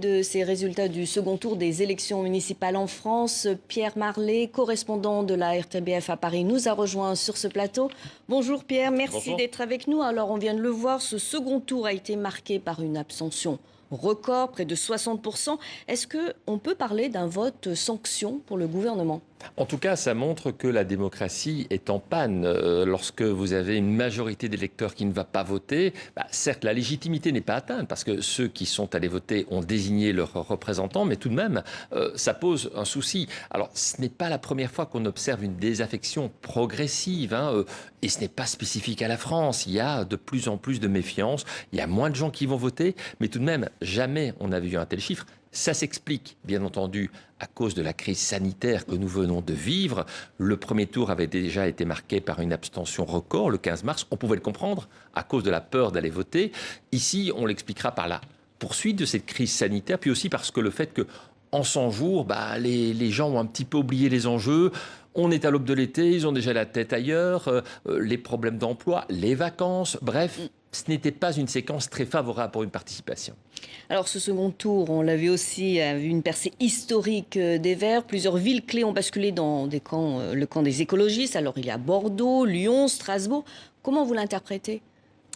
de ces résultats du second tour des élections municipales en France. Pierre Marlet, correspondant de la RTBF à Paris, nous a rejoint sur ce plateau. Bonjour Pierre, merci d'être avec nous. Alors on vient de le voir, ce second tour a été marqué par une abstention record, près de 60%. Est-ce qu'on peut parler d'un vote sanction pour le gouvernement ? En tout cas, ça montre que la démocratie est en panne. Lorsque vous avez une majorité d'électeurs qui ne va pas voter, certes, la légitimité n'est pas atteinte parce que ceux qui sont allés voter ont désigné leurs représentants, mais tout de même, ça pose un souci. Alors, ce n'est pas la première fois qu'on observe une désaffection progressive, et ce n'est pas spécifique à la France. Il y a de plus en plus de méfiance, il y a moins de gens qui vont voter, mais tout de même, jamais on n'a vu un tel chiffre. Ça s'explique, bien entendu, à cause de la crise sanitaire que nous venons de vivre. Le premier tour avait déjà été marqué par une abstention record le 15 mars. On pouvait le comprendre à cause de la peur d'aller voter. Ici, on l'expliquera par la poursuite de cette crise sanitaire, puis aussi parce que le fait que, en 100 jours, les gens ont un petit peu oublié les enjeux. On est à l'aube de l'été, ils ont déjà la tête ailleurs, les problèmes d'emploi, les vacances, bref, ce n'était pas une séquence très favorable pour une participation. Alors ce second tour, on l'a vu aussi, a vu une percée historique des Verts. Plusieurs villes clés ont basculé dans des camps, le camp des écologistes. Alors il y a Bordeaux, Lyon, Strasbourg. Comment vous l'interprétez ?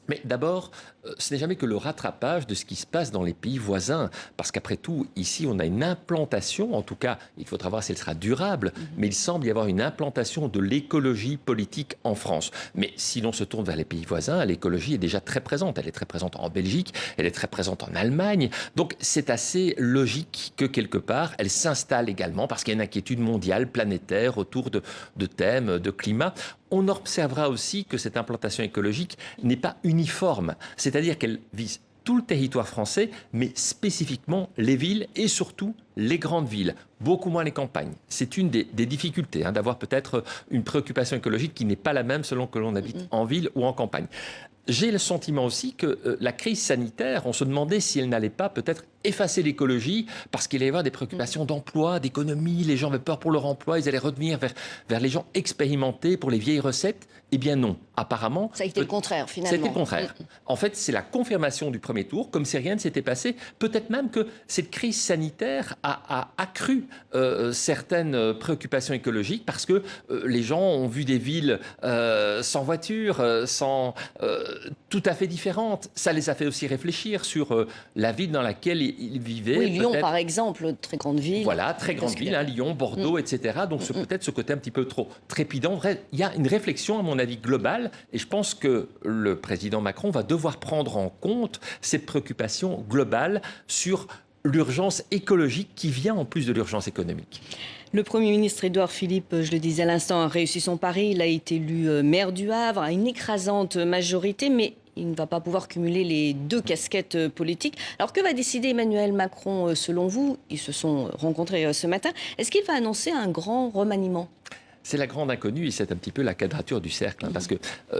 Mais d'abord, ce n'est jamais que le rattrapage de ce qui se passe dans les pays voisins. Parce qu'après tout, ici, on a une implantation, en tout cas, il faudra voir si elle sera durable, mais il semble y avoir une implantation de l'écologie politique en France. Mais si l'on se tourne vers les pays voisins, l'écologie est déjà très présente. Elle est très présente en Belgique, elle est très présente en Allemagne. Donc c'est assez logique que quelque part, elle s'installe également parce qu'il y a une inquiétude mondiale, planétaire, autour de thèmes, de climat. On observera aussi que cette implantation écologique n'est pas uniforme, c'est-à-dire qu'elle vise tout le territoire français, mais spécifiquement les villes et surtout les grandes villes, beaucoup moins les campagnes. C'est une des difficultés d'avoir peut-être une préoccupation écologique qui n'est pas la même selon que l'on habite en ville ou en campagne. J'ai le sentiment aussi que la crise sanitaire, on se demandait si elle n'allait pas peut-être effacer l'écologie parce qu'il allait y avoir des préoccupations d'emploi, d'économie, les gens avaient peur pour leur emploi, ils allaient revenir vers les gens expérimentés pour les vieilles recettes. Eh bien non, apparemment... Ça a été le contraire, finalement. C'était le contraire. En fait, c'est la confirmation du premier tour, comme si rien ne s'était passé. Peut-être même que cette crise sanitaire a accru certaines préoccupations écologiques parce que les gens ont vu des villes sans voiture, tout à fait différentes. Ça les a fait aussi réfléchir sur la ville dans laquelle ils vivaient. Oui, Lyon, par exemple, très grande ville. Voilà, très grande ville, Lyon, Bordeaux, etc. Donc peut-être ce côté un petit peu trop trépidant. Vrai, il y a une réflexion, à mon avis, globale, et je pense que le président Macron va devoir prendre en compte cette préoccupation globale sur l'urgence écologique qui vient en plus de l'urgence économique. Le Premier ministre Édouard Philippe, je le disais à l'instant, a réussi son pari. Il a été élu maire du Havre à une écrasante majorité, mais il ne va pas pouvoir cumuler les deux casquettes politiques. Alors que va décider Emmanuel Macron selon vous? Ils se sont rencontrés ce matin. Est-ce qu'il va annoncer un grand remaniement ? C'est la grande inconnue et c'est un petit peu la quadrature du cercle. Parce que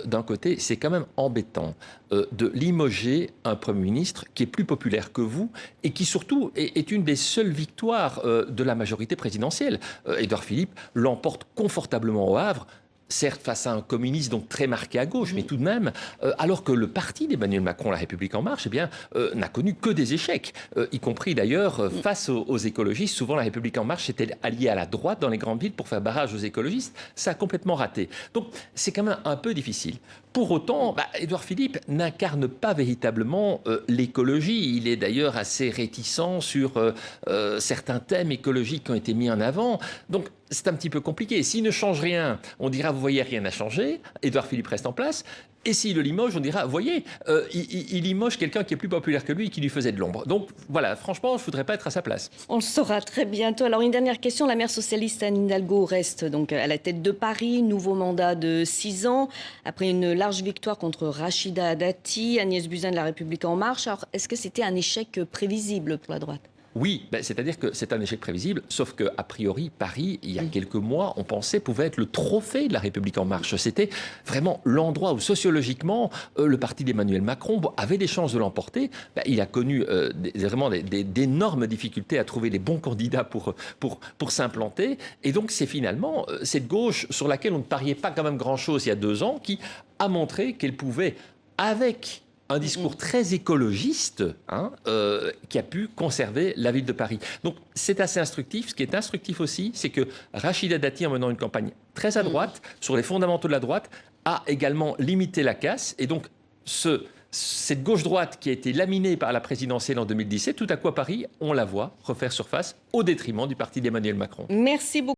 d'un côté, c'est quand même embêtant de limoger un Premier ministre qui est plus populaire que vous et qui surtout est une des seules victoires de la majorité présidentielle. Édouard Philippe l'emporte confortablement au Havre. Certes face à un communiste donc très marqué à gauche, mais tout de même, alors que le parti d'Emmanuel Macron, La République En Marche, n'a connu que des échecs, y compris d'ailleurs face aux écologistes. Souvent, La République En Marche était alliée à la droite dans les grandes villes pour faire barrage aux écologistes. Ça a complètement raté. Donc, c'est quand même un peu difficile. Pour autant, Édouard Philippe n'incarne pas véritablement l'écologie. Il est d'ailleurs assez réticent sur certains thèmes écologiques qui ont été mis en avant. Donc, c'est un petit peu compliqué. S'il ne change rien, on dira, vous voyez, rien n'a changé. Édouard Philippe reste en place. Et s'il le limoge, on dira, vous voyez, il limoge quelqu'un qui est plus populaire que lui et qui lui faisait de l'ombre. Donc voilà, franchement, je ne voudrais pas être à sa place. On le saura très bientôt. Alors une dernière question, la maire socialiste Anne Hidalgo reste donc à la tête de Paris, nouveau mandat de 6 ans, après une large victoire contre Rachida Dati, Agnès Buzyn de La République En Marche. Alors est-ce que c'était un échec prévisible pour la droite ? Oui, c'est-à-dire que c'est un échec prévisible, sauf qu'a priori, Paris, il y a quelques mois, on pensait pouvait être le trophée de La République En Marche. C'était vraiment l'endroit où, sociologiquement, le parti d'Emmanuel Macron avait des chances de l'emporter. Il a connu vraiment d'énormes difficultés à trouver les bons candidats pour s'implanter. Et donc, c'est finalement cette gauche sur laquelle on ne pariait pas quand même grand-chose il y a 2 ans, qui a montré qu'elle pouvait, avec un discours très écologiste qui a pu conserver la ville de Paris. Donc c'est assez instructif. Ce qui est instructif aussi, c'est que Rachida Dati, en menant une campagne très à droite, sur les fondamentaux de la droite, a également limité la casse. Et donc cette gauche-droite qui a été laminée par la présidentielle en 2017, tout à coup à Paris, on la voit refaire surface au détriment du parti d'Emmanuel Macron. Merci beaucoup.